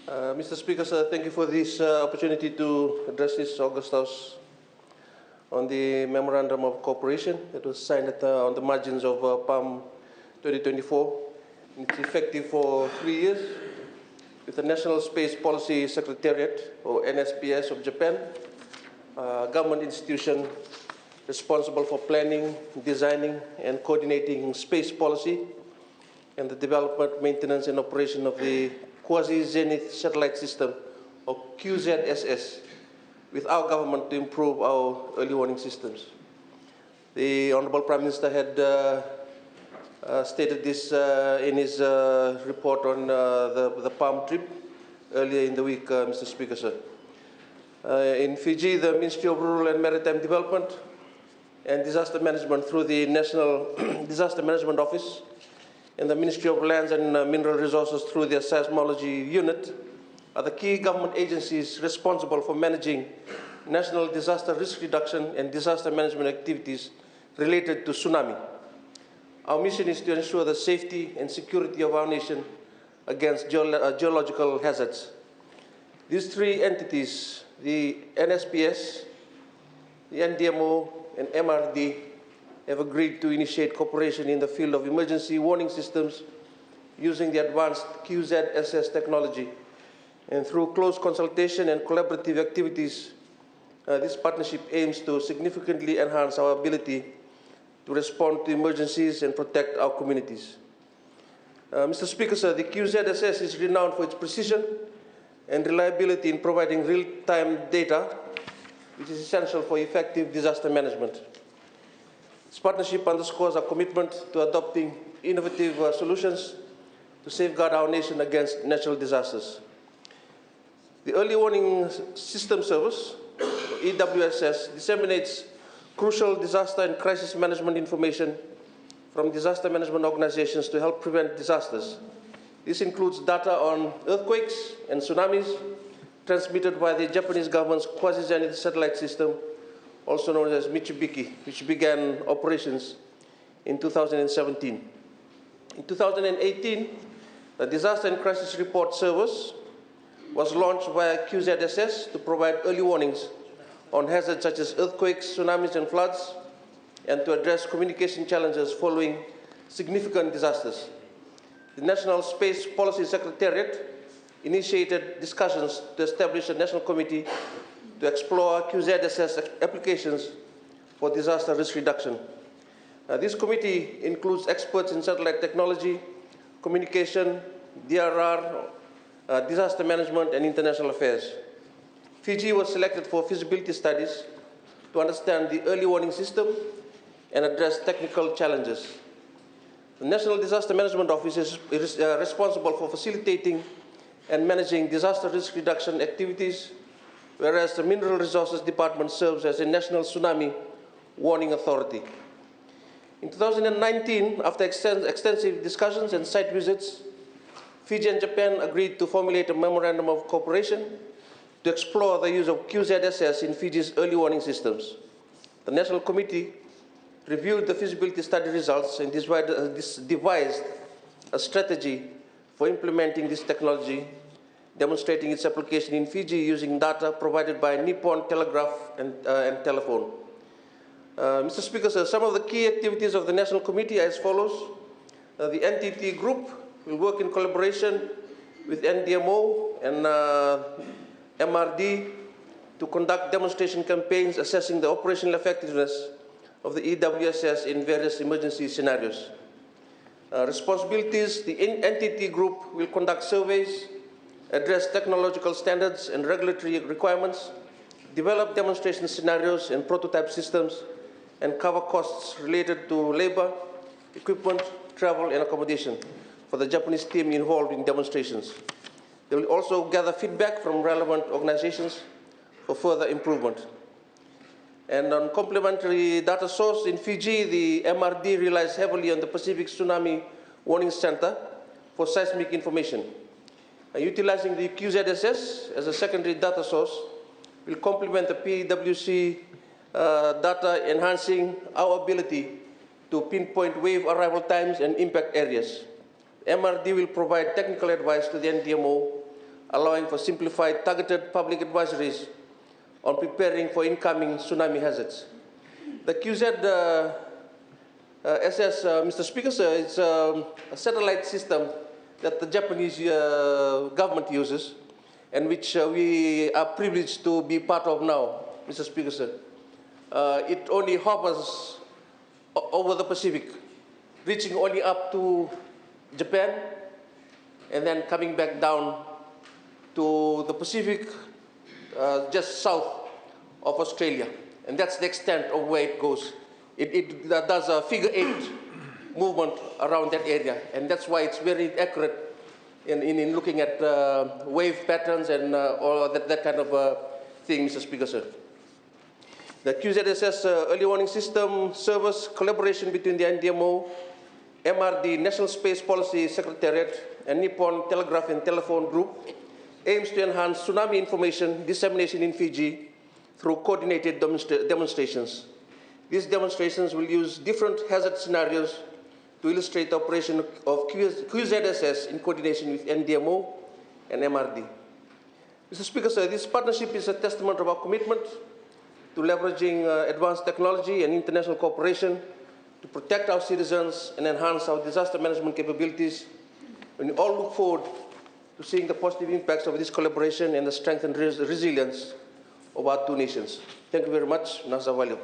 Mr. Speaker, sir, thank you for this opportunity to address this August House on the Memorandum of Cooperation that was signed on the margins of PALM 2024. It's effective for 3 years with the National Space Policy Secretariat, or NSPS, of Japan, a government institution responsible for planning, designing, and coordinating space policy and the development, maintenance, and operation of the Quasi-Zenith satellite system, or QZSS, with our government to improve our early warning systems. The Honorable Prime Minister had stated this in his report on the PALM trip earlier in the week, Mr. Speaker, sir. In Fiji, the Ministry of Rural and Maritime Development and Disaster Management through the National Disaster Management Office and the Ministry of Lands and Mineral Resources through their Seismology Unit are the key government agencies responsible for managing national disaster risk reduction and disaster management activities related to tsunami. Our mission is to ensure the safety and security of our nation against geological hazards. These three entities, the NSPS, the NDMO, and MRD, have agreed to initiate cooperation in the field of emergency warning systems using the advanced QZSS technology. And through close consultation and collaborative activities, this partnership aims to significantly enhance our ability to respond to emergencies and protect our communities. Mr. Speaker, sir, the QZSS is renowned for its precision and reliability in providing real-time data, which is essential for effective disaster management. This partnership underscores our commitment to adopting innovative solutions to safeguard our nation against natural disasters. The Early Warning System Service, EWSS, disseminates crucial disaster and crisis management information from disaster management organizations to help prevent disasters. This includes data on earthquakes and tsunamis transmitted by the Japanese government's Quasi-Zenith satellite system, also known as Michibiki, which began operations in 2017. In 2018, the Disaster and Crisis Report Service was launched via QZSS to provide early warnings on hazards such as earthquakes, tsunamis, and floods, and to address communication challenges following significant disasters. The National Space Policy Secretariat initiated discussions to establish a national committee to explore QZSS applications for disaster risk reduction. This committee includes experts in satellite technology, communication, DRR, disaster management, and international affairs. Fiji was selected for feasibility studies to understand the early warning system and address technical challenges. The National Disaster Management Office is responsible for facilitating and managing disaster risk reduction activities, whereas the Mineral Resources Department serves as a national tsunami warning authority. In 2019, after extensive discussions and site visits, Fiji and Japan agreed to formulate a memorandum of cooperation to explore the use of QZSS in Fiji's early warning systems. The National Committee reviewed the feasibility study results and devised a strategy for implementing this technology, demonstrating its application in Fiji using data provided by Nippon Telegraph and Telephone. Mr. Speaker, sir, some of the key activities of the National Committee are as follows. The NTT Group will work in collaboration with NDMO and MRD to conduct demonstration campaigns assessing the operational effectiveness of the EWSS in various emergency scenarios. Responsibilities: the NTT Group will conduct surveys, address technological standards and regulatory requirements, develop demonstration scenarios and prototype systems, and cover costs related to labor, equipment, travel, and accommodation for the Japanese team involved in demonstrations. They will also gather feedback from relevant organizations for further improvement. And on complementary data source in Fiji, the MRD relies heavily on the Pacific Tsunami Warning Center for seismic information. Utilizing the QZSS as a secondary data source will complement the PWC data, enhancing our ability to pinpoint wave arrival times and impact areas. MRD will provide technical advice to the NDMO allowing for simplified, targeted public advisories on preparing for incoming tsunami hazards. The QZ-SS, Mr. Speaker, sir, is a satellite system that the Japanese government uses, and which we are privileged to be part of now, Mr. Speaker, sir. It only hovers over the Pacific, reaching only up to Japan, and then coming back down to the Pacific, just south of Australia. And that's the extent of where it goes. It does a figure 8 movement around that area, and that's why it's very accurate in looking at wave patterns and all that kind of thing, Mr. Speaker, sir. The QZSS early warning system service collaboration between the NDMO, MRD, National Space Policy Secretariat, and Nippon Telegraph and Telephone Group aims to enhance tsunami information dissemination in Fiji through coordinated demonstrations. These demonstrations will use different hazard scenarios to illustrate the operation of QZSS in coordination with NDMO and MRD. Mr. Speaker, sir, this partnership is a testament of our commitment to leveraging advanced technology and international cooperation to protect our citizens and enhance our disaster management capabilities. We all look forward to seeing the positive impacts of this collaboration and the strength and resilience of our two nations. Thank you very much. Nasa Valio.